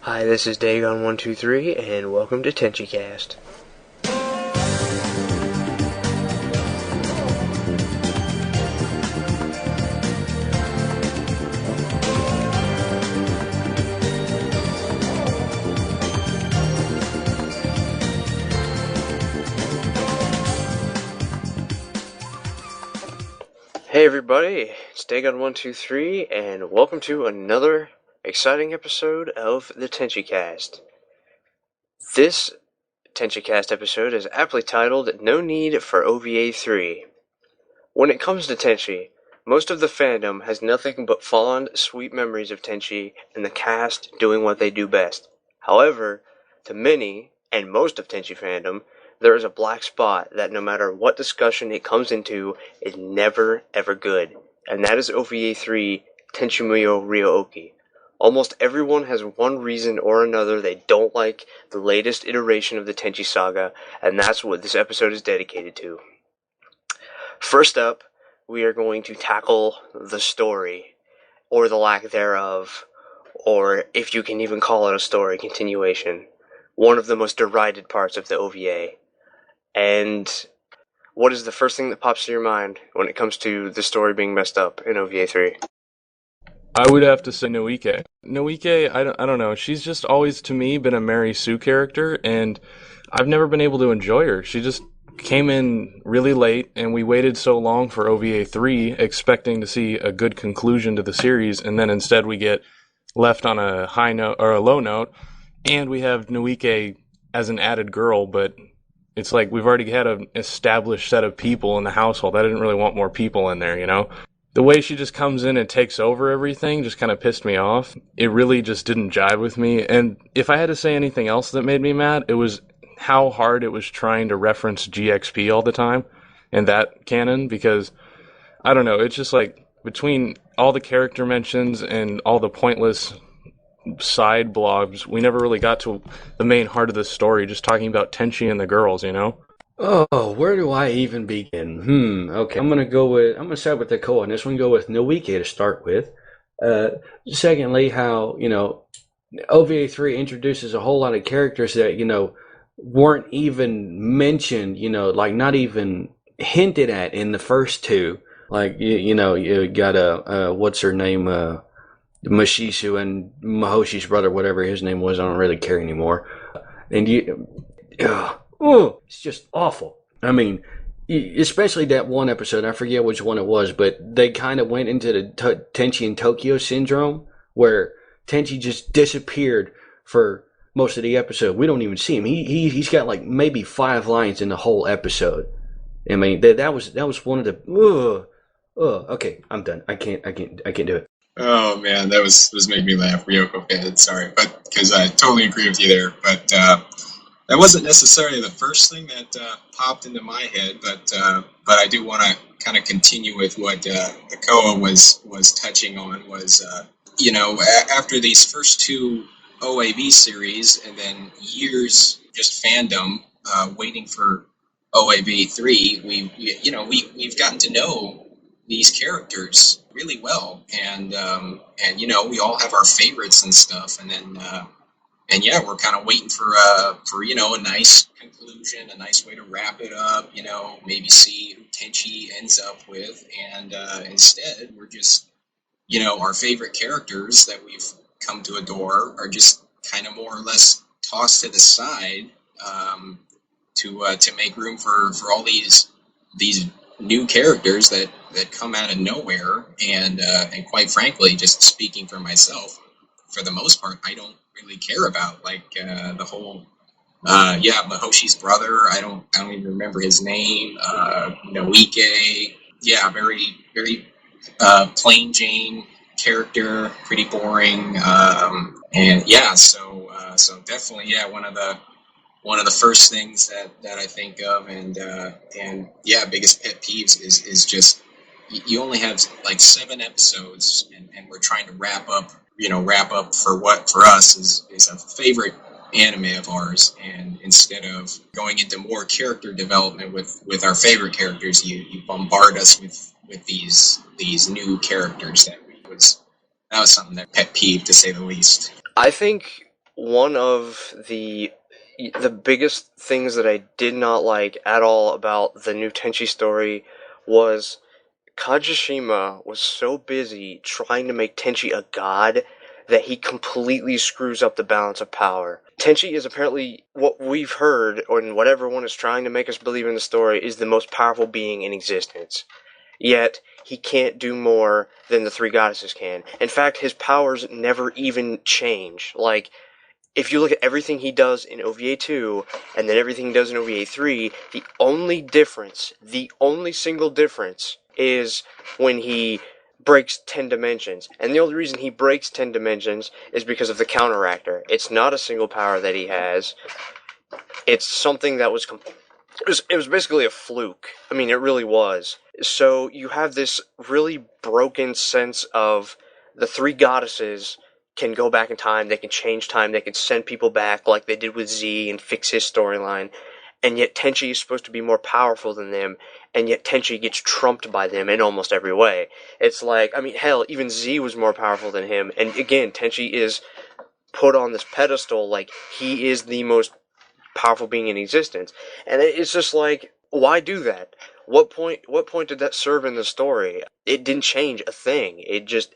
Hi, this is Dagon123, and welcome to Tenchicast. Hey everybody, it's Dagon123, and welcome to another exciting episode of the Tenchicast. This Tenchicast episode is aptly titled, No Need for OVA3. When it comes to Tenchi, most of the fandom has nothing but fond, sweet memories of Tenchi and the cast doing what they do best. However, to many, and most of Tenchi fandom, there is a black spot that no matter what discussion it comes into is never ever good, and that is OVA3 Tenchi ryo-ohki. Almost everyone has one reason or another they don't like the latest iteration of the Tenchi saga, and that's what this episode is dedicated to. First up, we are going to tackle the story, or the lack thereof, or if you can even call it a story, continuation. One of the most derided parts of the OVA. And what is the first thing that pops to your mind when it comes to the story being messed up in OVA3? I would have to say Noike. Noike, I don't know. She's just always, to me, been a Mary Sue character, and I've never been able to enjoy her. She just came in really late, and we waited so long for OVA3, expecting to see a good conclusion to the series, and then instead we get left on a high note, or a low note, and we have Noike as an added girl, but it's like we've already had an established set of people in the household. I didn't really want more people in there, you know? The way she just comes in and takes over everything just kind of pissed me off. It really just didn't jive with me. And if I had to say anything else that made me mad, it was how hard it was trying to reference GXP all the time in that canon. Because, I don't know, it's just like between all the character mentions and all the pointless side blogs, we never really got to the main heart of the story, just talking about Tenchi and the girls, you know? Oh, where do I even begin? Okay. I'm gonna start with the core on this one, go with Noike to start with. Secondly, how, OVA3 introduces a whole lot of characters that, weren't even mentioned, like not even hinted at in the first two. Like, you got what's her name, Mashisu and Mahoshi's brother, whatever his name was, I don't really care anymore. And it's just awful. I mean, especially that one episode, I forget which one it was, but they kind of went into the Tenchi in Tokyo syndrome, where Tenchi just disappeared for most of the episode. We don't even see him. He's got like maybe 5 lines in the whole episode. I mean, that was one of the. Okay, I'm done. I can't do it. Oh man, that was making me laugh. Ryoko fan, sorry, but because I totally agree with you there. But that wasn't necessarily the first thing that popped into my head. But I do want to kind of continue with what the Koa was touching on. Was after these first 2 OAV series, and then years just fandom waiting for OAV3, we've gotten to know these characters really well, and we all have our favorites and stuff, and then we're kind of waiting for a nice conclusion, a nice way to wrap it up, maybe see who Tenchi ends up with, and instead we're just our favorite characters that we've come to adore are just kind of more or less tossed to the side to make room for all these new characters that come out of nowhere, and quite frankly, just speaking for myself, for the most part, I don't really care about, like the whole Mahoshi's brother. I don't even remember his name. Noike, very very plain Jane character, pretty boring, so definitely one of the first things that I think of, and biggest pet peeves is just you only have like 7 episodes, and we're trying to wrap up for what for us is a favorite anime of ours, and instead of going into more character development with our favorite characters, you bombard us with these new characters that was something that pet peeve, to say the least. I think one of the biggest things that I did not like at all about the new Tenchi story was Kajishima was so busy trying to make Tenchi a god that he completely screws up the balance of power. Tenchi is apparently, what we've heard, or what everyone is trying to make us believe in the story, is the most powerful being in existence. Yet, he can't do more than the three goddesses can. In fact, his powers never even change. Like, if you look at everything he does in OVA2 and then everything he does in OVA3, the only single difference is when he breaks 10 dimensions. And the only reason he breaks 10 dimensions is because of the counteractor. It's not a single power that he has. It's something that was it was basically a fluke. I mean, it really was. So you have this really broken sense of the three goddesses can go back in time, they can change time, they can send people back like they did with Z and fix his storyline, and yet Tenchi is supposed to be more powerful than them, and yet Tenchi gets trumped by them in almost every way. It's like, I mean, hell, even Z was more powerful than him, and again, Tenchi is put on this pedestal like he is the most powerful being in existence. And it's just like, why do that? What point did that serve in the story? It didn't change a thing. It just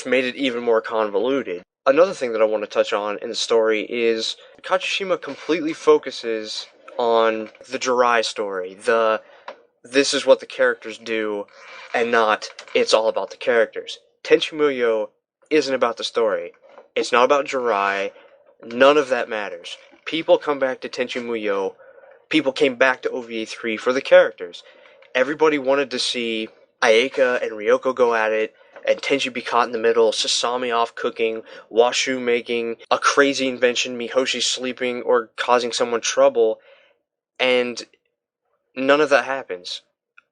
made it even more convoluted. Another thing that I want to touch on in the story is Kachishima completely focuses on the Jirai story. This is what the characters do, and not it's all about the characters. Tenchi Muyo isn't about the story. It's not about Jirai. None of that matters. People come back to Tenchi Muyo. People came back to OVA3 for the characters. Everybody wanted to see Ayeka and Ryoko go at it, and Tenchi be caught in the middle, Sasami off cooking, Washu making a crazy invention, Mihoshi sleeping or causing someone trouble, and none of that happens.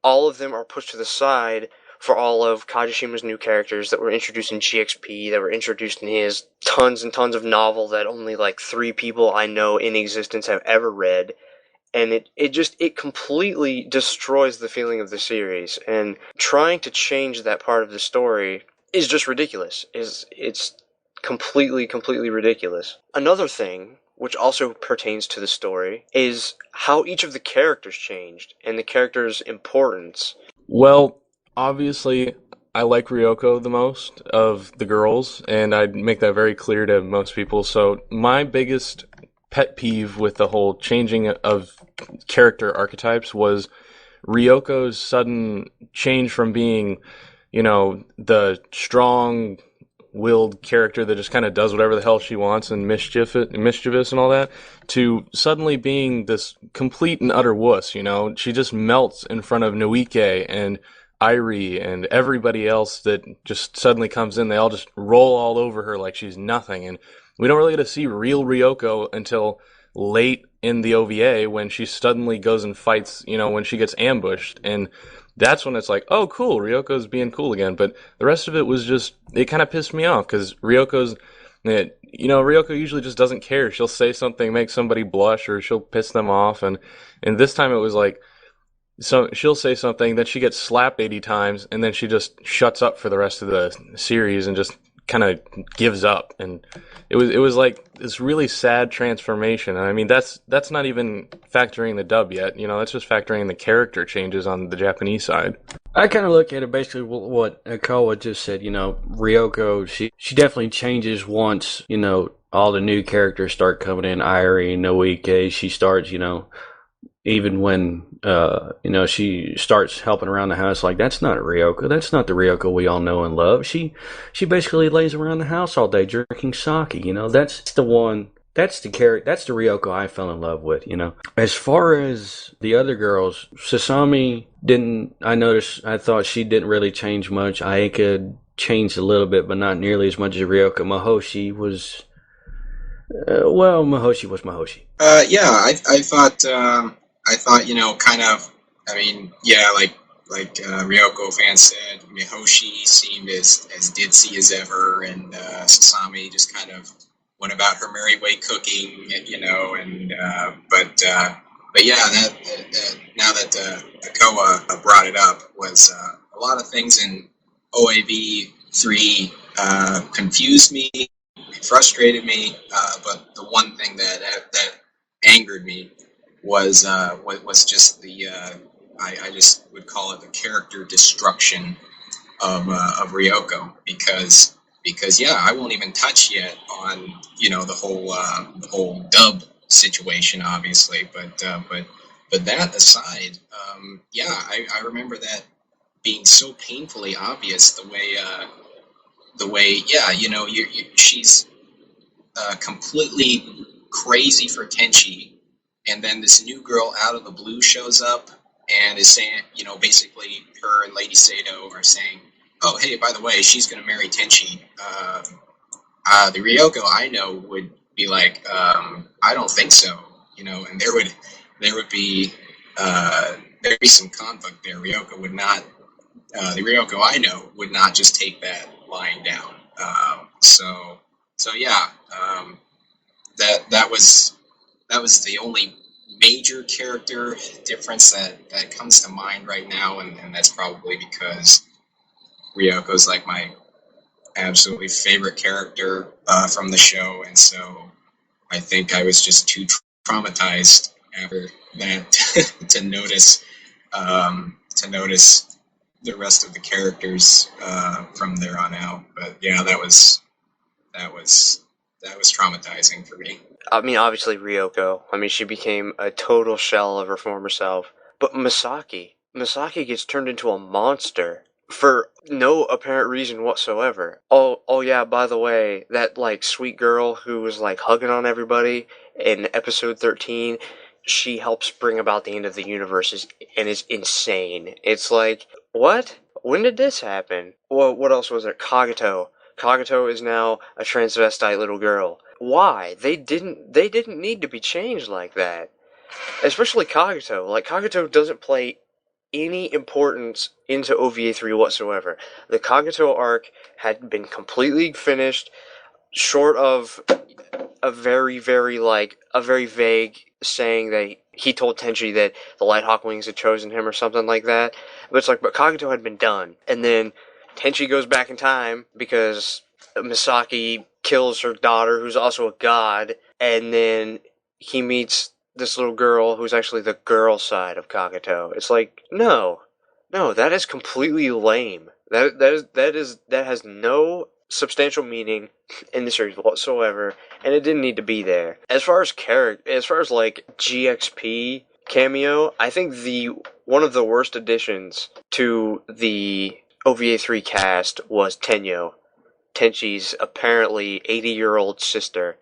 All of them are pushed to the side for all of Kajishima's new characters that were introduced in GXP, that were introduced in his tons and tons of novel that only like 3 people I know in existence have ever read. And it completely destroys the feeling of the series. And trying to change that part of the story is just ridiculous. It's completely ridiculous. Another thing, which also pertains to the story, is how each of the characters changed and the characters' importance. Well, obviously, I like Ryoko the most of the girls, and I'd make that very clear to most people. So my biggest pet peeve with the whole changing of character archetypes was Ryoko's sudden change from being, the strong-willed character that just kind of does whatever the hell she wants and mischievous and all that, to suddenly being this complete and utter wuss, She just melts in front of Noike and Irie and everybody else that just suddenly comes in. They all just roll all over her like she's nothing, and we don't really get to see real Ryoko until late in the OVA when she suddenly goes and fights, when she gets ambushed, and that's when it's like, oh, cool, Ryoko's being cool again. But the rest of it was just, it kind of pissed me off, because Ryoko usually just doesn't care. She'll say something, make somebody blush, or she'll piss them off, and this time it was like, so she'll say something, then she gets slapped 80 times, and then she just shuts up for the rest of the series and just kind of gives up. And it was like this really sad transformation. I mean, that's not even factoring the dub yet. That's just factoring the character changes on the Japanese side. I kind of look at it basically what Akawa just said. Ryoko, she definitely changes once, all the new characters start coming in. Irie, Noike, she starts, even when, she starts helping around the house, like, that's not Ryoko. That's not the Ryoko we all know and love. She basically lays around the house all day drinking sake, That's the one, that's the Ryoko I fell in love with, As far as the other girls, Sasami I thought she didn't really change much. Ayeka changed a little bit, but not nearly as much as Ryoko. Mihoshi was, Mihoshi was Mihoshi. I thought, kind of, like Ryoko fan said, Mihoshi seemed as ditzy as ever, and Sasami just kind of went about her merry way cooking, but yeah, now that Akoa brought it up, was a lot of things in OAV3 confused me, It frustrated me, but the one thing that angered me was just the I just would call it the character destruction of Ryoko, because yeah, I won't even touch yet on the whole dub situation, obviously, but that aside, yeah, I remember that being so painfully obvious, the way yeah, she's completely crazy for Tenchi, and then this new girl out of the blue shows up and is saying, basically her and Lady Sato are saying, oh, hey, by the way, she's going to marry Tenchi. The Ryoko I know would be like, I don't think so, and there would be some conflict there. Ryoko would not, the Ryoko I know would not just take that lying down. So yeah, that was the only major character difference that comes to mind right now, and that's probably because Ryoko's like my absolutely favorite character from the show, and so I think I was just too traumatized after that to notice the rest of the characters from there on out. But yeah, that was traumatizing for me. I mean, obviously Ryoko. I mean, she became a total shell of her former self. But Misaki gets turned into a monster for no apparent reason whatsoever. Oh yeah, by the way, that like sweet girl who was like hugging on everybody in episode 13, she helps bring about the end of the universe and is insane. It's like, what? When did this happen? Well, what else was there? Kagato. Kagato is now a transvestite little girl. Why? They didn't need to be changed like that. Especially Kagato. Like, Kagato doesn't play any importance into OVA3 whatsoever. The Kagato arc had been completely finished, short of a very vague saying that he told Tenchi that the Lighthawk Wings had chosen him or something like that. But it's like, but Kagato had been done. And then Tenchi goes back in time because Misaki kills her daughter, who's also a god, and then he meets this little girl who's actually the girl side of Kagato. It's like, no, that is completely lame. That has no substantial meaning in the series whatsoever, and it didn't need to be there. As far as like GXP cameo, I think one of the worst additions to the OVA3 cast was Tenchi's apparently 80-year-old sister.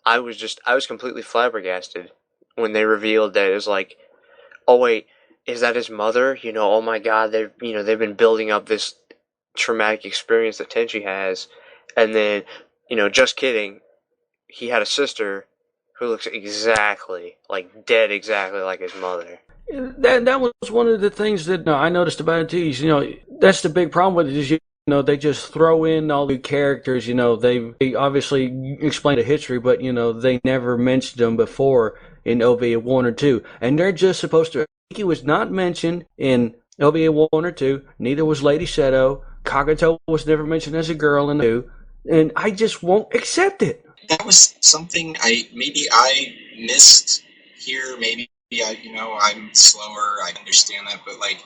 I was completely flabbergasted when they revealed that it was like, oh wait, is that his mother? Oh my god, they've been building up this traumatic experience that Tenchi has, and then, just kidding, he had a sister who looks exactly like his mother. That was one of the things that I noticed about it too. Is, that's the big problem with it is they just throw in all the characters. They obviously explain the history, but they never mentioned them before in OVA1 or 2, and they're just supposed to. He was not mentioned in OVA1 or 2. Neither was Lady Seto. Kagato was never mentioned as a girl in the 2, and I just won't accept it. That was something I missed here. Maybe I'm slower. I understand that, but like,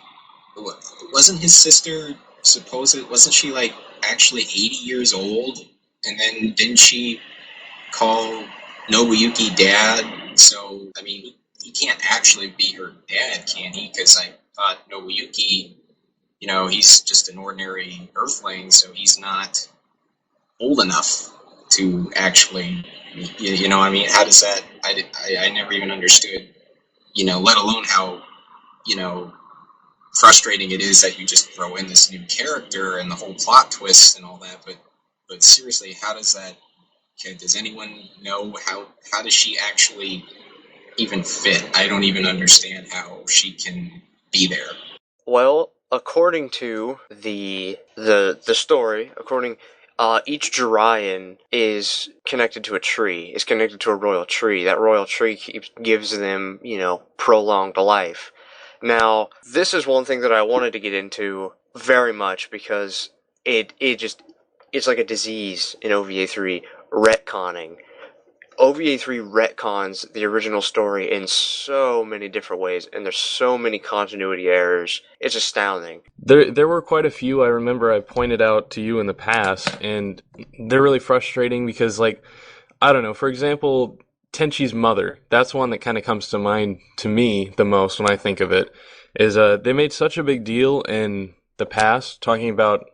wasn't his sister wasn't she like actually 80 years old? And then didn't she call Nobuyuki dad? So I mean, he can't actually be her dad, can he? Because I thought Nobuyuki, he's just an ordinary earthling, so he's not old enough to actually, I mean, how does that, I never even understood, let alone how, frustrating it is that you just throw in this new character and the whole plot twist and all that, but seriously, how does that, does anyone know how does she actually even fit? I don't even understand how she can be there. Well, according to the story, each Jiraiyan is connected to a tree. Is connected to a royal tree. That royal tree gives them, prolonged life. Now, this is one thing that I wanted to get into very much because it's like a disease in OVA3. retconning. OVA3 retcons the original story in so many different ways, and there's so many continuity errors. It's astounding. There were quite a few I remember I pointed out to you in the past, and they're really frustrating because, like, I don't know, for example, Tenchi's mother, that's one that kind of comes to mind to me the most when I think of it, is they made such a big deal in the past talking about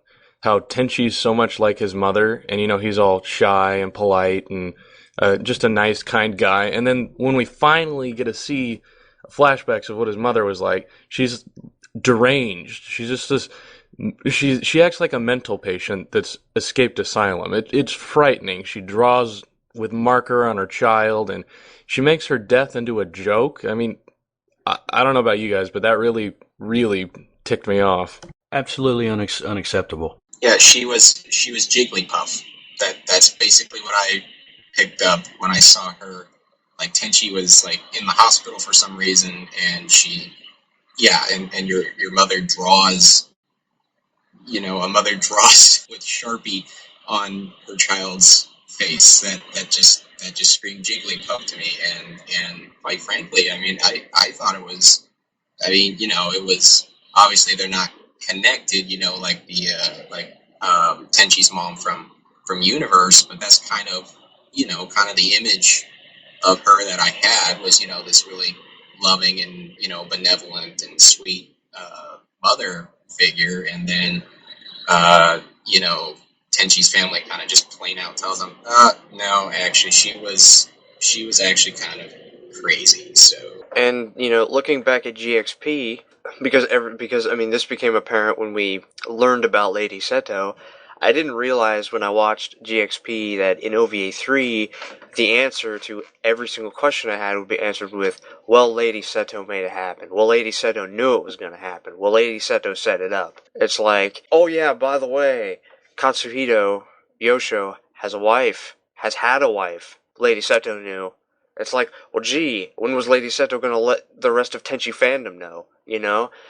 how Tenchi's so much like his mother, and, you know, he's all shy and polite and just a nice, kind guy. And then when we finally get to see flashbacks of what his mother was like, she's deranged. She's just this. She acts like a mental patient that's escaped asylum. It's frightening. She draws with marker on her child, and she makes her death into a joke. I mean, I don't know about you guys, but that really, really ticked me off. Absolutely unacceptable. Yeah, she was Jigglypuff. That's basically what I picked up when I saw her. Like, Tenchi was like in the hospital for some reason, and and your mother draws, a mother draws with Sharpie on her child's face. That just screamed Jigglypuff to me, and quite frankly, I mean, I thought it was, it was, obviously they're not connected, like the Tenchi's mom from Universe, but that's kind of the image of her that I had was, this really loving and, benevolent and sweet mother figure. And then, Tenchi's family kind of just plain out tells them, no, actually, she was actually kind of crazy. So, and looking back at GXP, because this became apparent when we learned about Lady Seto. I didn't realize when I watched GXP that in OVA3, the answer to every single question I had would be answered with, well, Lady Seto made it happen. Well, Lady Seto knew it was going to happen. Well, Lady Seto set it up. It's like, oh yeah, by the way, Katsuhito Yosho has had a wife. Lady Seto knew. It's like, well, gee, when was Lady Seto going to let the rest of Tenchi fandom know?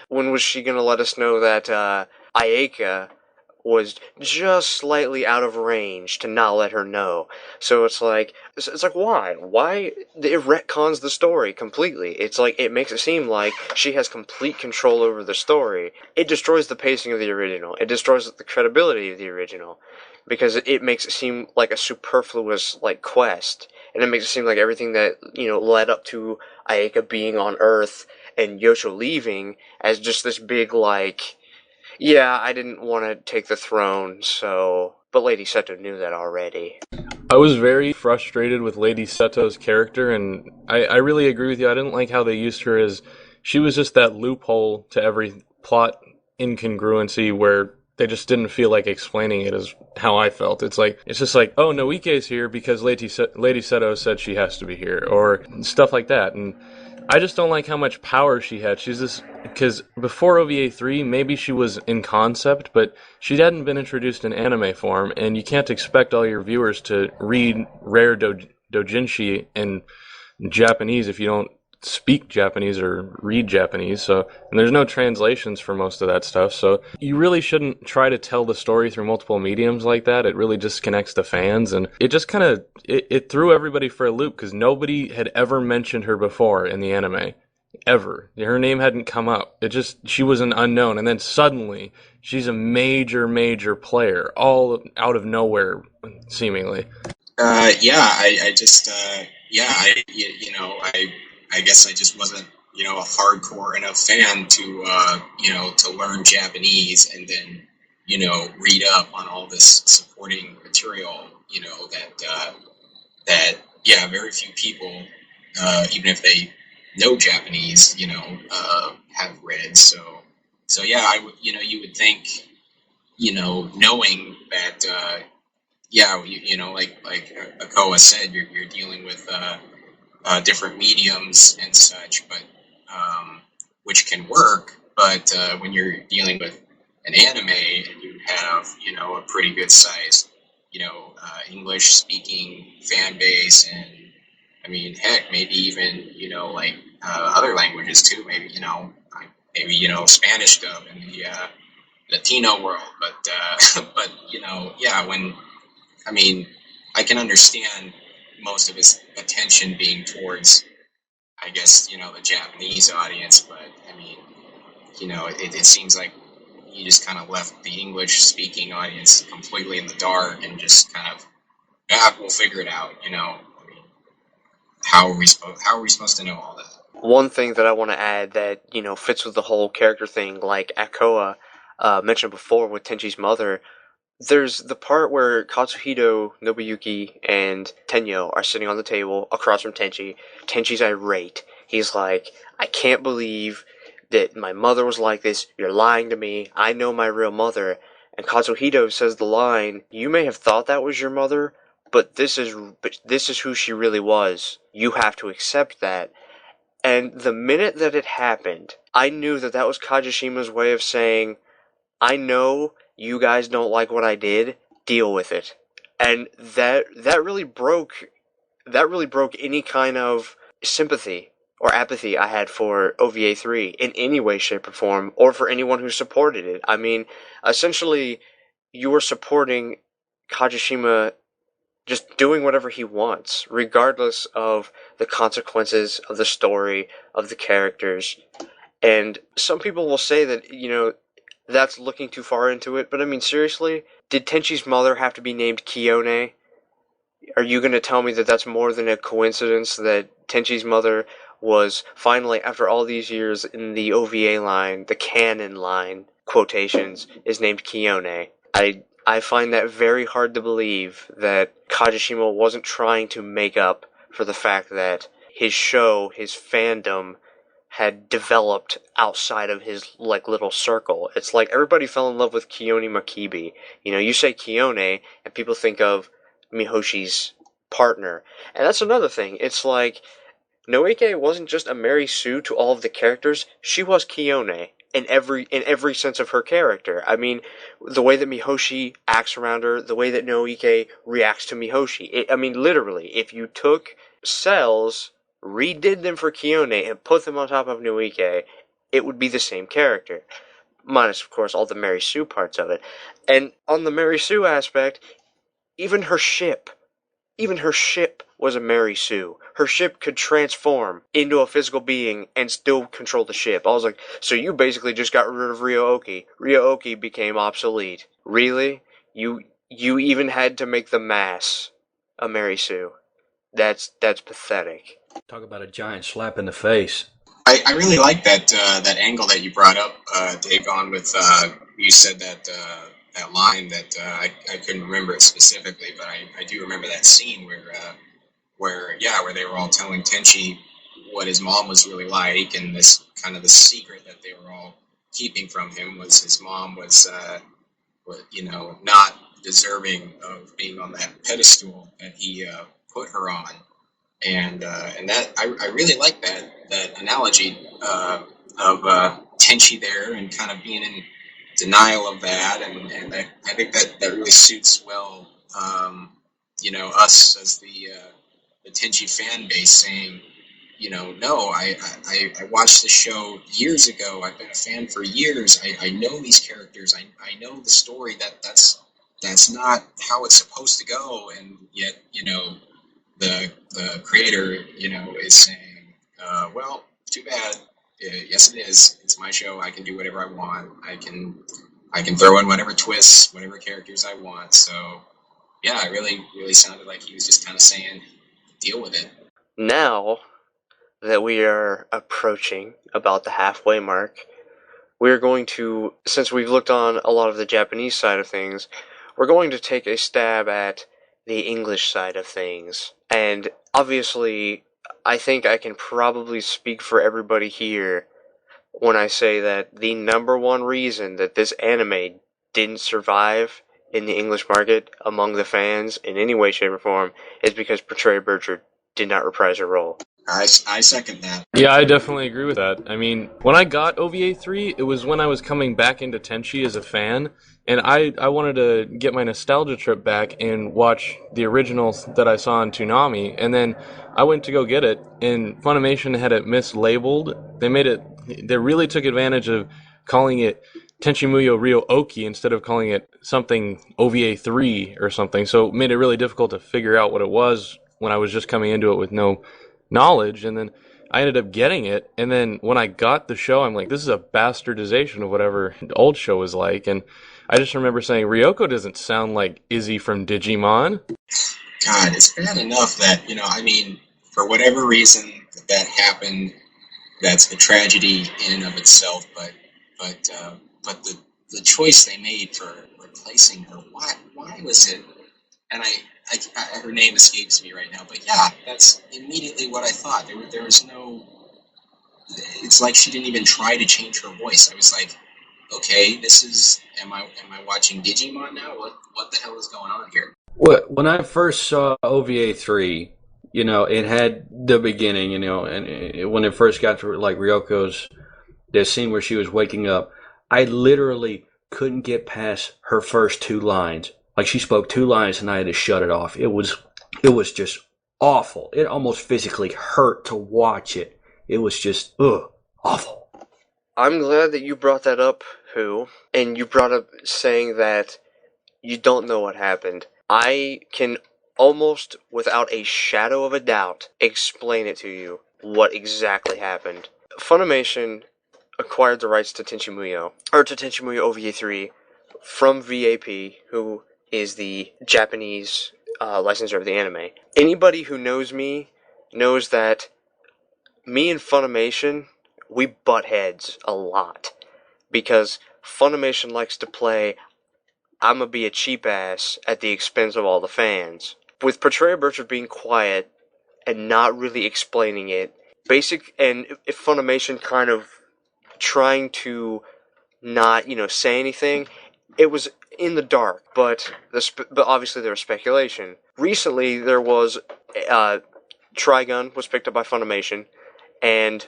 When was she going to let us know that Ayaka was just slightly out of range to not let her know? So it's like why? It retcons the story completely. It's like, it makes it seem like she has complete control over the story. It destroys the pacing of the original. It destroys the credibility of the original, because it makes it seem like a superfluous, like, quest. And it makes it seem like everything that, led up to Ayaka being on Earth and Yosho leaving as just this big, like, yeah, I didn't want to take the throne, so... But Lady Seto knew that already. I was very frustrated with Lady Seto's character, and I really agree with you. I didn't like how they used her as... She was just that loophole to every plot incongruency where they just didn't feel like explaining it as how I felt. It's just like, oh, Noike's here because Lady Seto said she has to be here, or stuff like that. And I just don't like how much power she had. She's this, because before OVA3, maybe she was in concept, but she hadn't been introduced in anime form, and you can't expect all your viewers to read rare doujinshi in Japanese if you don't speak Japanese or read Japanese. So, and there's no translations for most of that stuff, so you really shouldn't try to tell the story through multiple mediums like that. It really disconnects the fans, and it just kind of it threw everybody for a loop, because nobody had ever mentioned her before in the anime, ever. Her name hadn't come up. She was an unknown, and then suddenly she's a major player, all out of nowhere, seemingly. I guess I just wasn't, a hardcore enough fan to, to learn Japanese and then, read up on all this supporting material, that very few people, even if they know Japanese, have read. So yeah, you would think, knowing that, like Akoa said, you're dealing with, different mediums and such, but which can work. But when you're dealing with an anime and you have a pretty good size English speaking fan base, and I mean, heck, maybe even other languages too. Maybe Spanish dub in the Latino world. But but when I can understand most of his attention being towards, I guess, the Japanese audience, but I mean, it seems like he just kind of left the English-speaking audience completely in the dark and just kind of, we'll figure it out, I mean, how are we supposed to know all that? One thing that I want to add that, fits with the whole character thing, like Akoa mentioned before with Tenchi's mother, there's the part where Katsuhito, Nobuyuki, and Tenyo are sitting on the table across from Tenchi. Tenchi's irate. He's like, I can't believe that my mother was like this. You're lying to me. I know my real mother. And Katsuhito says the line, you may have thought that was your mother, but this is who she really was. You have to accept that. And the minute that it happened, I knew that that was Kajishima's way of saying, I know you guys don't like what I did, deal with it. And that really broke any kind of sympathy or apathy I had for OVA3 in any way, shape, or form, or for anyone who supported it. I mean, essentially, you were supporting Kajishima just doing whatever he wants, regardless of the consequences of the story, of the characters. And some people will say that, that's looking too far into it, but I mean, seriously, did Tenchi's mother have to be named Kiyone? Are you going to tell me that that's more than a coincidence that Tenchi's mother was finally, after all these years in the OVA line, the canon line, quotations, is named Kiyone? I find that very hard to believe that Kajishima wasn't trying to make up for the fact that his show, his fandom, had developed outside of his, little circle. It's like everybody fell in love with Kiyone Makibi. You say Kiyone, and people think of Mihoshi's partner. And that's another thing. It's like, Noike wasn't just a Mary Sue to all of the characters, she was Kiyone in every sense of her character. I mean, the way that Mihoshi acts around her, the way that Noike reacts to Mihoshi. Literally, if you took cells, redid them for Kiyone, and put them on top of Noike, it would be the same character. Minus, of course, all the Mary Sue parts of it. And on the Mary Sue aspect, even her ship was a Mary Sue. Her ship could transform into a physical being and still control the ship. I was like, so you basically just got rid of ryo-ohki. Ryo-ohki became obsolete. Really? You even had to make the mass a Mary Sue. That's pathetic. Talk about a giant slap in the face. I really like that angle that you brought up, Dagon, with you said that line that I couldn't remember it specifically, but I do remember that scene where they were all telling Tenchi what his mom was really like, and this kind of the secret that they were all keeping from him was his mom was not deserving of being on that pedestal that he put her on. And that I really like that analogy of Tenchi there and kind of being in denial of that, and I think that really suits well, us as the Tenchi fan base saying, no, I watched the show years ago. I've been a fan for years. I know these characters. I know the story. That's not how it's supposed to go, and yet the creator, is saying, well, too bad. Yes, it is. It's my show. I can do whatever I want. I can throw in whatever twists, whatever characters I want. So, yeah, it really sounded like he was just kind of saying, deal with it. Now that we are approaching about the halfway mark, we're going to, since we've looked on a lot of the Japanese side of things, we're going to take a stab at the English side of things. And obviously, I think I can probably speak for everybody here when I say that the number one reason that this anime didn't survive in the English market among the fans in any way, shape, or form is because Portray Burchard did not reprise her role. I second that. Yeah, I definitely agree with that. I mean, when I got OVA3, it was when I was coming back into Tenchi as a fan, and I wanted to get my nostalgia trip back and watch the originals that I saw on Toonami, and then I went to go get it, and Funimation had it mislabeled. They really took advantage of calling it Tenchi Muyo Ryo-ohki instead of calling it something OVA3 or something. So it made it really difficult to figure out what it was when I was just coming into it with no knowledge. And then I ended up getting it. And then when I got the show, I'm like, this is a bastardization of whatever the old show was like. And I just remember saying, Ryoko doesn't sound like Izzy from Digimon. God, it's bad enough that, for whatever reason that happened, that's a tragedy in and of itself, but the choice they made for replacing her, why was it? And her name escapes me right now, but yeah, that's immediately what I thought. There was no. It's like she didn't even try to change her voice. I was like, okay, this is. Am I watching Digimon now? What the hell is going on here? When I first saw OVA3, it had the beginning, and when it first got to like Ryoko's, the scene where she was waking up, I literally couldn't get past her first 2 lines. Like she spoke 2 lines and I had to shut it off. It was just awful. It almost physically hurt to watch it. It was just awful. I'm glad that you brought that up, and you brought up saying that you don't know what happened. I can almost, without a shadow of a doubt, explain it to you what exactly happened. Funimation acquired the rights to Tenchi Muyo OVA3 from VAP, who is the Japanese licensor of the anime. Anybody who knows me knows that me and Funimation, we butt heads a lot. Because Funimation likes to play I'ma be a cheap ass at the expense of all the fans. With Portrayal Burchard being quiet and not really explaining it, and if Funimation kind of trying to not, say anything, it was in the dark, but obviously there was speculation. Recently, there was, Trigun was picked up by Funimation, and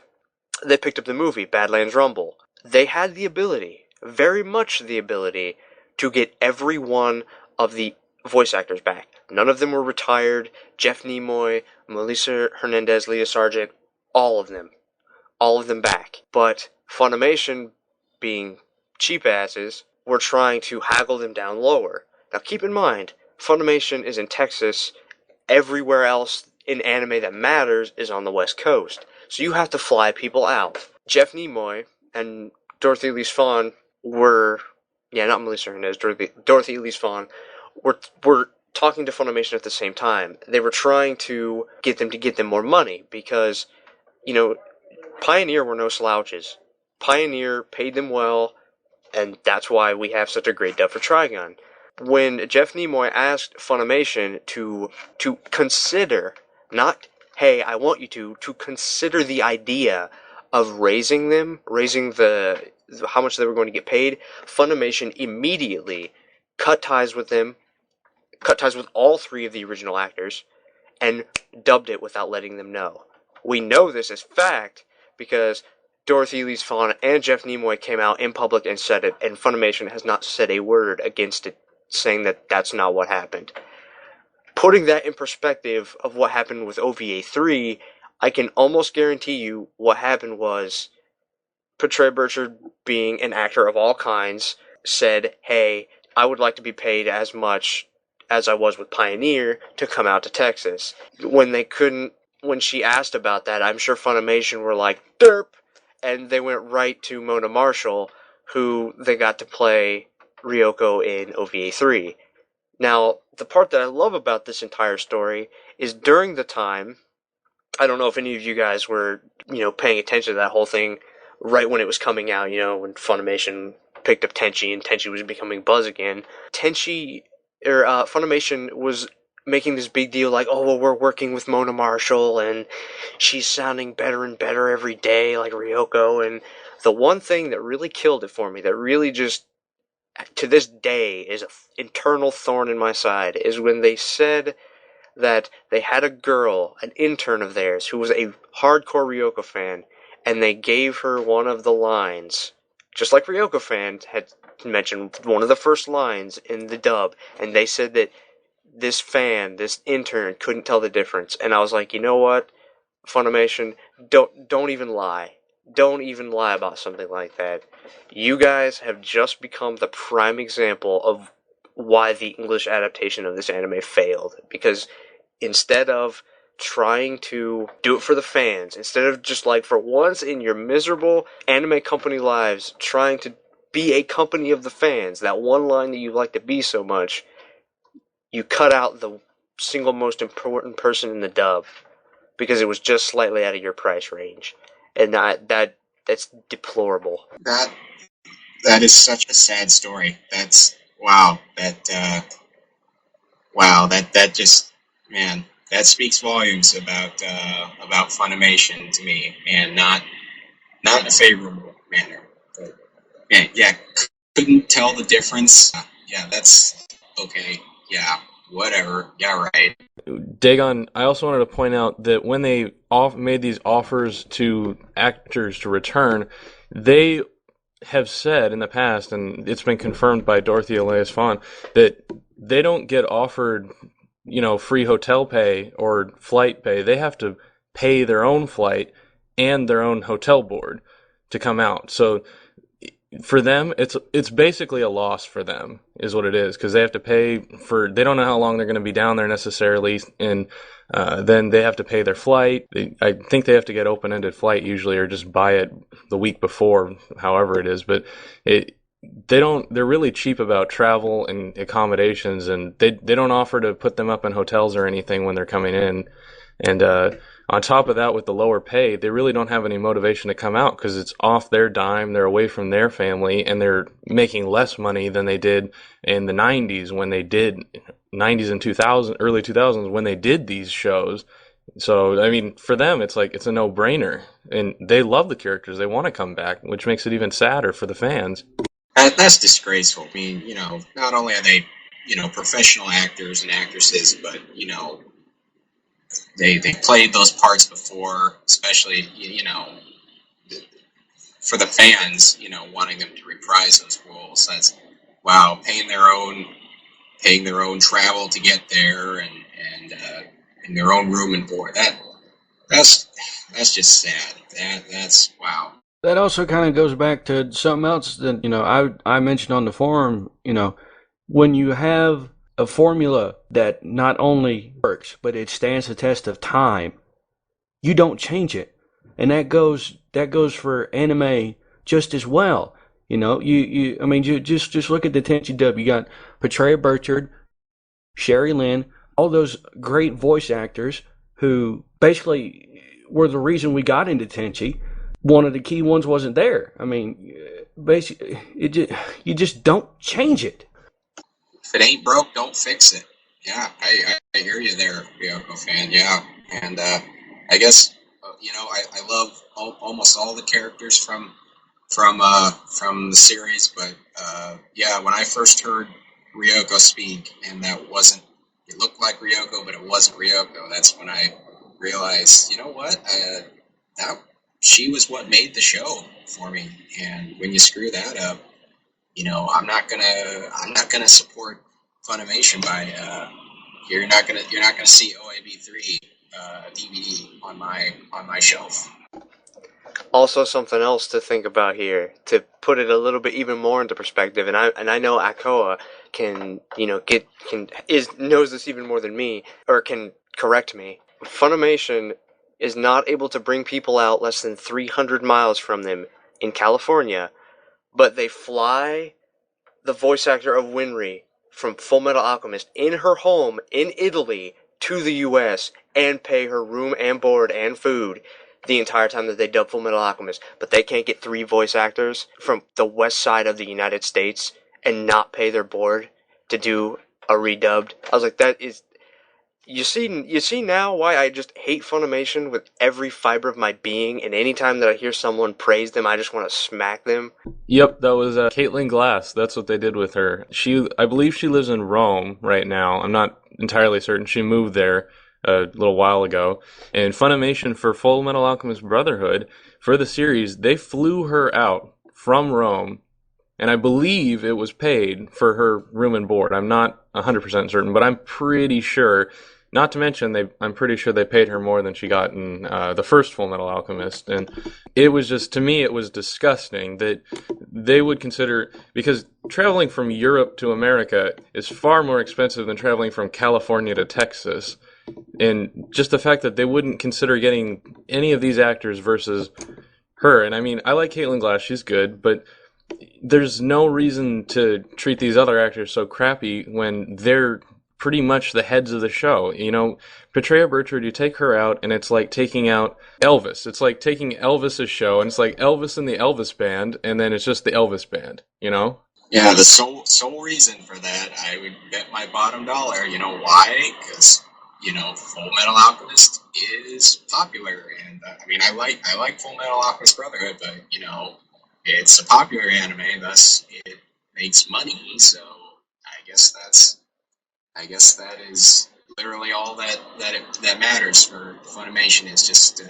they picked up the movie, Badlands Rumble. They had the ability, very much the ability, to get every one of the voice actors back. None of them were retired. Jeff Nimoy, Melissa Hernandez, Leah Sargent, all of them back. But Funimation, being cheap asses, were trying to haggle them down lower. Now keep in mind, Funimation is in Texas. Everywhere else in anime that matters is on the West Coast. So you have to fly people out. Jeff Nimoy and Dorothy Elise Fawn were... Yeah, not Melissa Hernandez, Dorothy Elise Fawn were talking to Funimation at the same time. They were trying to get them more money because, Pioneer were no slouches. Pioneer paid them well, and that's why we have such a great dub for Trigun. When Jeff Nimoy asked Funimation to consider, not, hey, I want you to consider the idea of raising how much they were going to get paid, Funimation immediately cut ties with all 3 of the original actors, and dubbed it without letting them know. We know this as fact because Dorothy Elise Fawn and Jeff Nimoy came out in public and said it, and Funimation has not said a word against it, saying that that's not what happened. Putting that in perspective of what happened with OVA3, I can almost guarantee you what happened was Portrayal Burchard, being an actor of all kinds, said, hey, I would like to be paid as much as I was with Pioneer to come out to Texas. When she asked about that, I'm sure Funimation were like, derp! And they went right to Mona Marshall, who they got to play Ryoko in OVA3. Now, the part that I love about this entire story is during the time, I don't know if any of you guys were, paying attention to that whole thing right when it was coming out, when Funimation picked up Tenchi and Tenchi was becoming buzz again. Funimation was making this big deal like, oh, well, we're working with Mona Marshall and she's sounding better and better every day like Ryoko. And the one thing that really killed it for me, that really just, to this day, is an internal thorn in my side, is when they said that they had a girl, an intern of theirs, who was a hardcore Ryoko fan, and they gave her one of the lines, just like Ryoko fan had mentioned, one of the first lines in the dub, and they said that this intern, couldn't tell the difference. And I was like, you know what, Funimation, don't even lie. don't even lie about something like that. You guys have just become the prime example of why the English adaptation of this anime failed. Because instead of trying to do it for the fans, instead of just like for once in your miserable anime company lives trying to be a company of the fans, that one line that you like to be so much, you cut out the single most important person in the dub because it was just slightly out of your price range. And that's deplorable. That is such a sad story. That's wow. That just, man, that speaks volumes about Funimation to me, and not in a favorable manner. But yeah, couldn't tell the difference. Yeah, that's okay. Yeah, whatever. Yeah, right. Dagon, I also wanted to point out that when they made these offers to actors to return, they have said in the past, and it's been confirmed by Dorothy Elias Fawn, that they don't get offered, free hotel pay or flight pay. They have to pay their own flight and their own hotel board to come out. So for them, it's basically a loss for them, is what it is, because they have to pay for. They don't know how long they're going to be down there necessarily, and then they have to pay their flight. I think they have to get open-ended flight usually, or just buy it the week before, however it is. But they don't. They're really cheap about travel and accommodations, and they don't offer to put them up in hotels or anything when they're coming in, and on top of that, with the lower pay, they really don't have any motivation to come out because it's off their dime. They're away from their family, and they're making less money than they did in the 90s when they did 90s and 2000, early 2000s when they did these shows. So, I mean, for them, it's like it's a no-brainer, and they love the characters. They want to come back, which makes it even sadder for the fans. That's disgraceful. I mean, not only are they, professional actors and actresses, but they played those parts before, especially for the fans, wanting them to reprise those roles. That's wow, paying their own travel to get there, and their own room and board. That's just sad. That's wow. That also kind of goes back to something else that I mentioned on the forum. When you have a formula that not only works, but it stands the test of time, you don't change it. And that goes for anime just as well. You just look at the Tenchi dub. You got Petrea Burchard, Sherry Lynn, all those great voice actors who basically were the reason we got into Tenchi. One of the key ones wasn't there. I mean, basically, you just don't change it. If it ain't broke, don't fix it. Yeah, I hear you there, Ryoko fan. Yeah, and I guess I love almost all the characters from the series, but yeah, when I first heard Ryoko speak, and it looked like Ryoko, but it wasn't Ryoko. That's when I realized, you know what, she was what made the show for me. And when you screw that up, I'm not gonna support Funimation by you're not gonna see OVA3 DVD on my shelf. Also, something else to think about here, to put it a little bit even more into perspective, and I know Akoa knows this even more than me, or can correct me. Funimation is not able to bring people out less than 300 miles from them in California, but they fly the voice actor of Winry from Full Metal Alchemist in her home in Italy to the US and pay her room and board and food the entire time that they dub Full Metal Alchemist. But they can't get 3 voice actors from the west side of the United States and not pay their board to do a redubbed. I was like, that is... You see now why I just hate Funimation with every fiber of my being, and anytime that I hear someone praise them, I just want to smack them. Yep, that was Caitlin Glass. That's what they did with her. I believe she lives in Rome right now. I'm not entirely certain. She moved there a little while ago. And Funimation, for Full Metal Alchemist Brotherhood, for the series, they flew her out from Rome, and I believe it was paid for her room and board. I'm not 100% certain, but I'm pretty sure. Not to mention, I'm pretty sure they paid her more than she got in the first Full Metal Alchemist. And it was just, to me, it was disgusting that they would consider, because traveling from Europe to America is far more expensive than traveling from California to Texas. And just the fact that they wouldn't consider getting any of these actors versus her. And I mean, I like Caitlin Glass, she's good, but there's no reason to treat these other actors so crappy when they're pretty much the heads of the show. You know, Petrea Bertrand, you take her out, and it's like taking out Elvis. It's like taking Elvis's show, and it's like Elvis and the Elvis Band, and then it's just the Elvis Band, you know? Yeah, the sole reason for that, I would bet my bottom dollar. You know why? Because, you know, Full Metal Alchemist is popular, and I mean, I like Full Metal Alchemist Brotherhood, but, you know, it's a popular anime, thus it makes money, so I guess that is literally all that matters for Funimation is just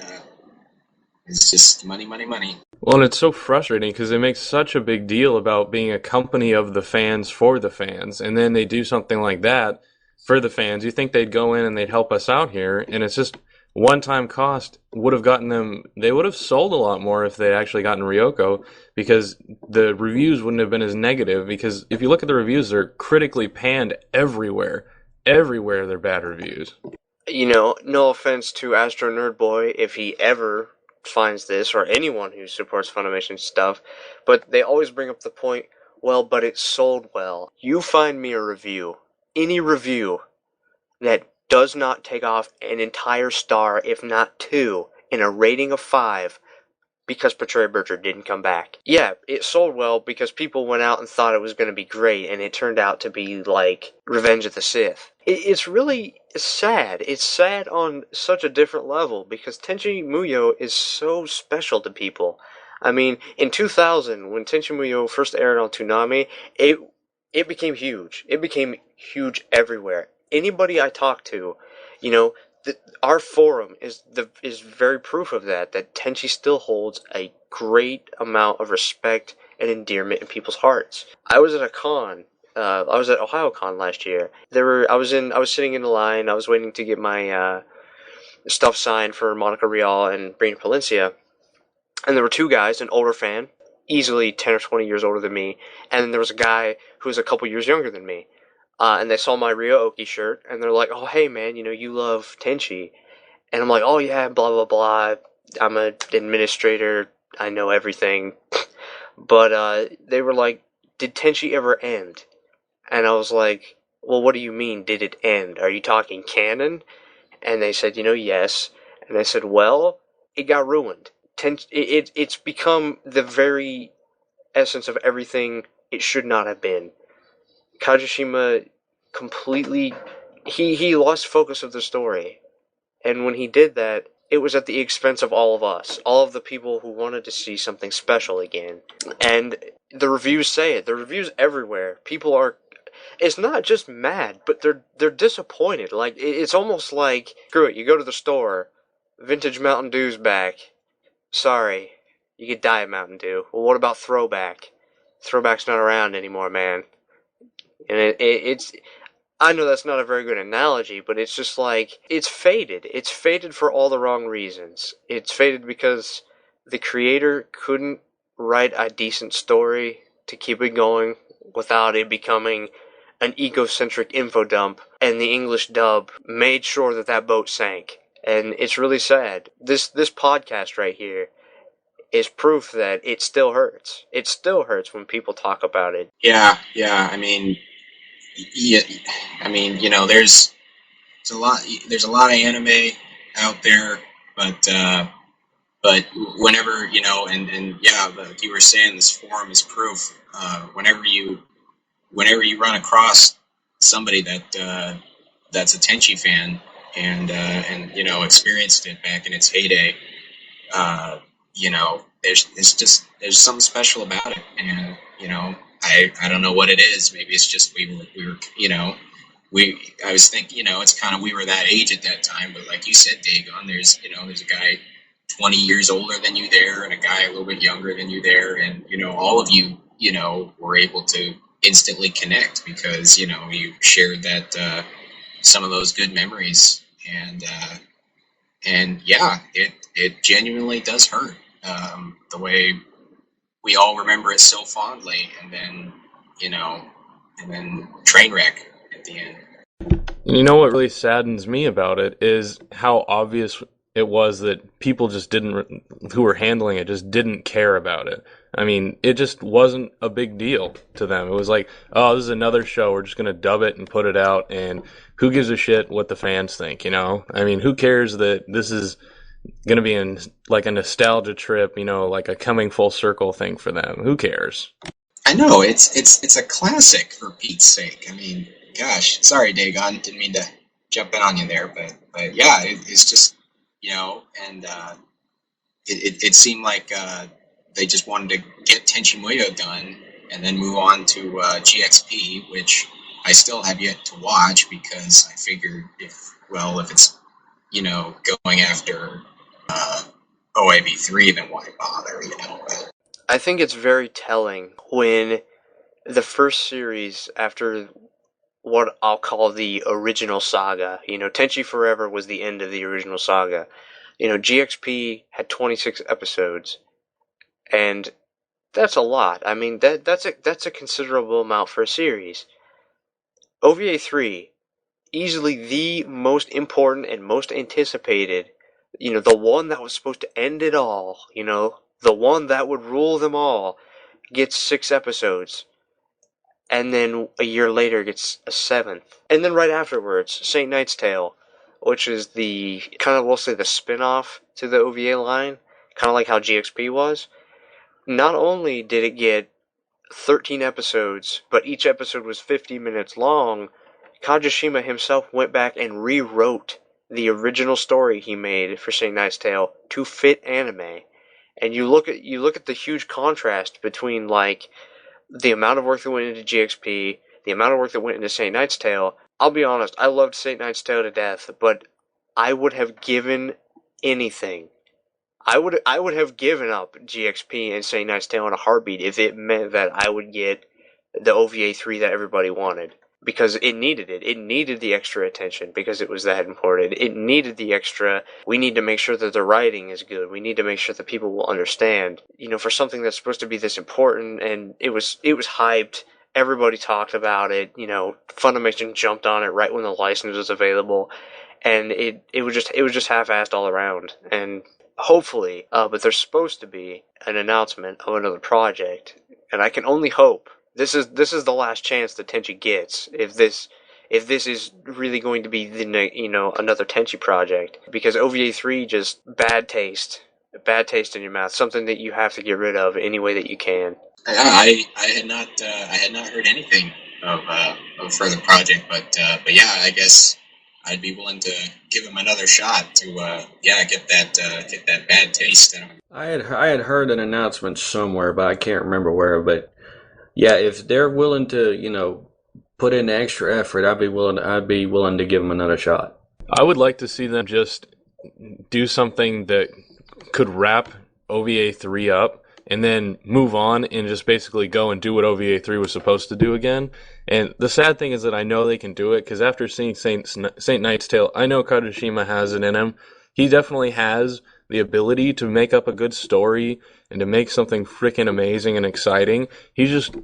money, money, money. Well, and it's so frustrating because they make such a big deal about being a company of the fans for the fans, and then they do something like that for the fans. You think they'd go in and they'd help us out here, and it's just one-time cost would have gotten them, they would have sold a lot more if they'd actually gotten Ryoko, because the reviews wouldn't have been as negative, because if you look at the reviews, they're critically panned everywhere. Everywhere they're bad reviews. You know, no offense to Astro Nerd Boy if he ever finds this, or anyone who supports Funimation stuff, but they always bring up the point, well, but it sold well. You find me a review, any review, that does not take off an entire star, if not 2, in a rating of 5, because Petrea Bertrand didn't come back. Yeah, it sold well because people went out and thought it was going to be great, and it turned out to be like Revenge of the Sith. It's really sad. It's sad on such a different level, because Tenchi Muyo is so special to people. I mean, in 2000, when Tenchi Muyo first aired on Toonami, it became huge. It became huge everywhere. Anybody I talk to, you know, our forum is very proof of that Tenchi still holds a great amount of respect and endearment in people's hearts. I was at a con. I was at OhioCon last year. I was sitting in the line. I was waiting to get my stuff signed for Monica Rial and Brina Palencia, and there were 2 guys, an older fan, easily 10 or 20 years older than me, and then there was a guy who was a couple years younger than me. And they saw my ryo-ohki shirt, and they're like, oh, hey, man, you know, you love Tenchi. And I'm like, oh, yeah, blah, blah, blah. I'm an administrator. I know everything. But they were like, did Tenchi ever end? And I was like, well, what do you mean, did it end? Are you talking canon? And they said, you know, yes. And I said, well, it got ruined. It's become the very essence of everything it should not have been. Kajishima completely, he lost focus of the story. And when he did that, it was at the expense of all of us, all of the people who wanted to see something special again. And the reviews say it. The reviews everywhere. People are, it's not just mad, but they're disappointed. Like, it's almost like, screw it, you go to the store, vintage Mountain Dew's back. Sorry, you get Diet Mountain Dew. Well, what about Throwback? Throwback's not around anymore, man. And it's, I know that's not a very good analogy, but it's just like, it's faded. It's faded for all the wrong reasons. It's faded because the creator couldn't write a decent story to keep it going without it becoming an egocentric info dump, and the English dub made sure that boat sank. And it's really sad. This podcast right here is proof that it still hurts. It still hurts when people talk about it. Yeah. You know, there's a lot of anime out there, but whenever, you know, and yeah, like you were saying, this forum is proof. Whenever you run across somebody that's a Tenchi fan and you know, experienced it back in its heyday, you know, there's something special about it, and you know, I don't know what it is. Maybe it's just we were you know, I was thinking, you know, it's kind of, we were that age at that time, but like you said, Dagon, there's a guy 20 years older than you there, and a guy a little bit younger than you there, and you know, all of you, you know, were able to instantly connect because, you know, you shared that some of those good memories, and yeah, it genuinely does hurt, the way we all remember it so fondly, and then and then train wreck at the end. And you know what really saddens me about it is how obvious it was that people just didn't, who were handling it, just didn't care about it. I mean, it just wasn't a big deal to them. It was like, oh, this is another show. We're just going to dub it and put it out. And who gives a shit what the fans think, I mean, who cares that this is going to be like a nostalgia trip, like a coming full circle thing for them? Who cares? I know, it's a classic, for Pete's sake. I mean, gosh, sorry, Dagon, didn't mean to jump in on you there, but yeah, it's just, and it seemed like they just wanted to get Tenchi Muyo done and then move on to GXP, which I still have yet to watch, because I figured if it's going after OVA3, then why bother? I think it's very telling when the first series, after what I'll call the original saga, Tenchi Forever was the end of the original saga. GXP had 26 episodes, and that's a lot. I mean, that's a considerable amount for a series. OVA3, easily the most important and most anticipated, the one that was supposed to end it all, the one that would rule them all, gets 6 episodes. And then a year later gets a 7th. And then right afterwards, Saint Knight's Tale, which is the, kind of, we'll say, the spin-off to the OVA line, kind of like how GXP was. Not only did it get 13 episodes, but each episode was 50 minutes long, Kajishima himself went back and rewrote the original story he made for Saint Knight's Tale to fit anime. And you look at the huge contrast between, like, the amount of work that went into GXP, the amount of work that went into Saint Knight's Tale. I'll be honest, I loved Saint Knight's Tale to death, but I would have given anything. I would have given up GXP and Saint Knight's Tale in a heartbeat if it meant that I would get the OVA3 that everybody wanted. Because it needed it. It needed the extra attention because it was that important. It needed the extra, we need to make sure that the writing is good. We need to make sure that people will understand. For something that's supposed to be this important, and it was hyped. Everybody talked about it. Funimation jumped on it right when the license was available. And it was just half-assed all around. And hopefully, but there's supposed to be an announcement of another project. And I can only hope. This is the last chance that Tenchi gets if this is really going to be another Tenchi project, because OVA3 just bad taste in your mouth, something that you have to get rid of any way that you can. I had not heard anything of further project, but yeah, I guess I'd be willing to give him another shot to get that bad taste in him. I had heard an announcement somewhere, but I can't remember where. But yeah, if they're willing to, put in extra effort, I'd be willing to give them another shot. I would like to see them just do something that could wrap OVA3 up and then move on and just basically go and do what OVA3 was supposed to do again. And the sad thing is that I know they can do it, because after seeing Saint Knight's Tale, I know Kajishima has it in him. He definitely has the ability to make up a good story and to make something freaking amazing and exciting. He just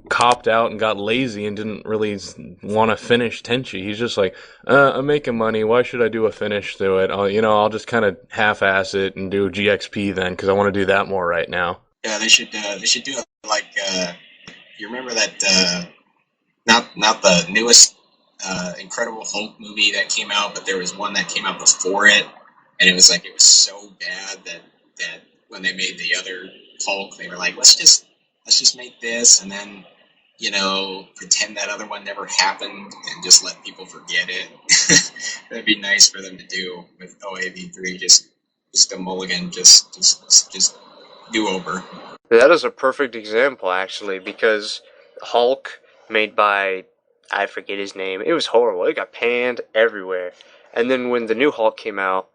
copped out and got lazy and didn't really want to finish Tenchi. He's just like, I'm making money. Why should I do a finish to it? I'll just kind of half-ass it and do GXP then, because I want to do that more right now. Yeah, they should do it like, you remember that, not the newest Incredible Hulk movie that came out, but there was one that came out before it, and it was so bad that when they made the other Hulk, they were like, let's just make this, and then pretend that other one never happened and just let people forget it. That'd be nice for them to do with OAV3. Just a mulligan, just do over. That is a perfect example, actually, because Hulk, made by, I forget his name, it was horrible. It got panned everywhere. And then when the new Hulk came out,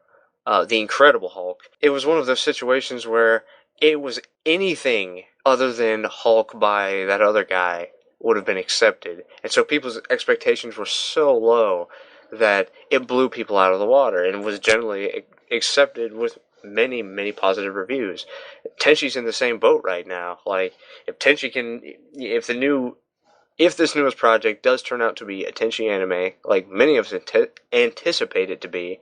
the Incredible Hulk, it was one of those situations where it was anything other than Hulk by that other guy would have been accepted. And so people's expectations were so low that it blew people out of the water and was generally accepted with many, many positive reviews. Tenchi's in the same boat right now. Like, if Tenchi can, if this newest project does turn out to be a Tenchi anime, like many of us anticipate it to be,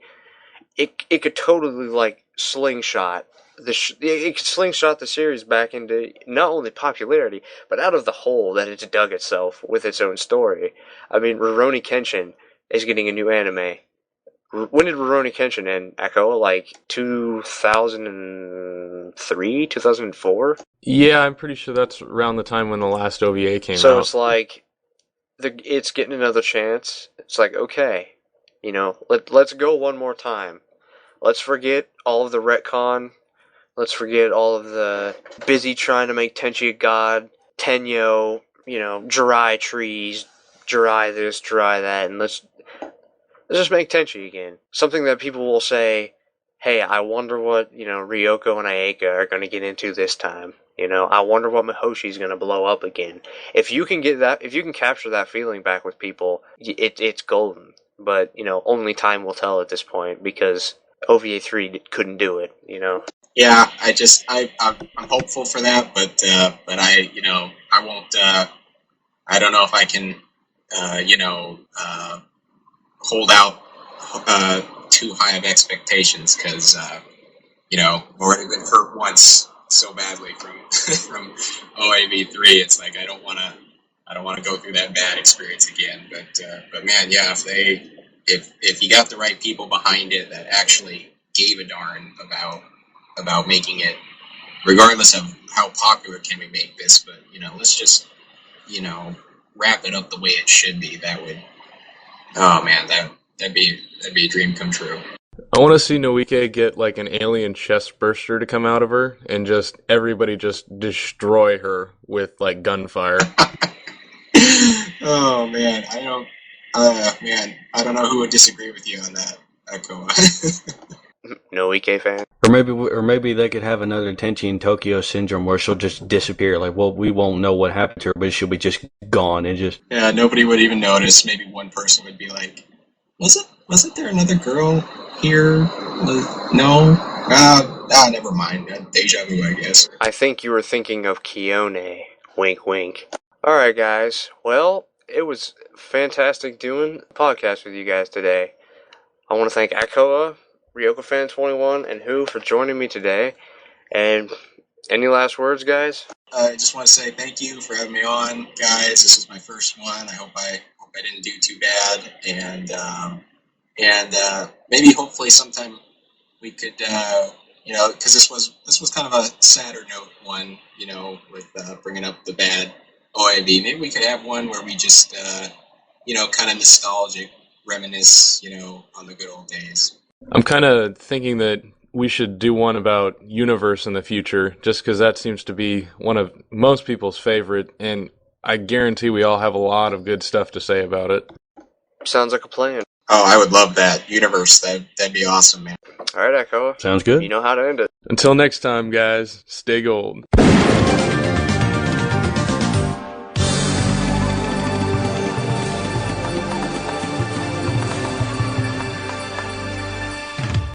it could totally like slingshot it could slingshot the series back into not only popularity but out of the hole that it's dug itself with its own story. I mean, Rurouni Kenshin is getting a new anime. When did Rurouni Kenshin end, Echo? Like 2003, 2004? Yeah, I'm pretty sure that's around the time when the last OVA came out. So it's like it's getting another chance. It's like, okay, let's go one more time. Let's forget all of the retcon. Let's forget all of the busy trying to make Tenchi a god, Tenyo, Jirai trees, Jirai this, Jirai that, and let's just make Tenchi again. Something that people will say, hey, I wonder what, Ryoko and Ayaka are going to get into this time. I wonder what Mahoshi's going to blow up again. If you can capture that feeling back with people, it's golden. But, only time will tell at this point, because OVA3 couldn't do it, Yeah, I'm hopeful for that, but I won't. I don't know if I can, hold out too high of expectations because I've already been hurt once so badly from from OVA3. It's like I don't want to go through that bad experience again. But man, yeah, if you got the right people behind it that actually gave a darn about making it, regardless of how popular can we make this, but let's just wrap it up the way it should be. That would, oh man, that'd be a dream come true. I want to see Noike get like an alien chest burster to come out of her and just everybody just destroy her with like gunfire. Oh man, I don't know who would disagree with you on that, Echo. No Ike fan. Or maybe they could have another Tenchi in Tokyo syndrome where she'll just disappear. Like, well, we won't know what happened to her, but she'll be just gone and just. Yeah, nobody would even notice. Maybe one person would be like, "Wasn't there another girl here?" No. Never mind. Deja vu, I guess. I think you were thinking of Kione. Wink, wink. All right, guys. Well, it was fantastic doing the podcast with you guys today. I want to thank Akoa, RyokoFan21, and Who for joining me today. And any last words, guys? I just want to say thank you for having me on, guys. This is my first one. I hope I didn't do too bad, and maybe hopefully sometime we could, because this was kind of a sadder note one, with bringing up the bad OIV. Maybe we could have one where we just, kind of nostalgic, reminisce, on the good old days. I'm kind of thinking that we should do one about Universe in the future, just because that seems to be one of most people's favorite, and I guarantee we all have a lot of good stuff to say about it. Sounds like a plan. Oh, I would love that. Universe, that'd be awesome, man. All right, Echo. Sounds good. You know how to end it. Until next time, guys, stay gold.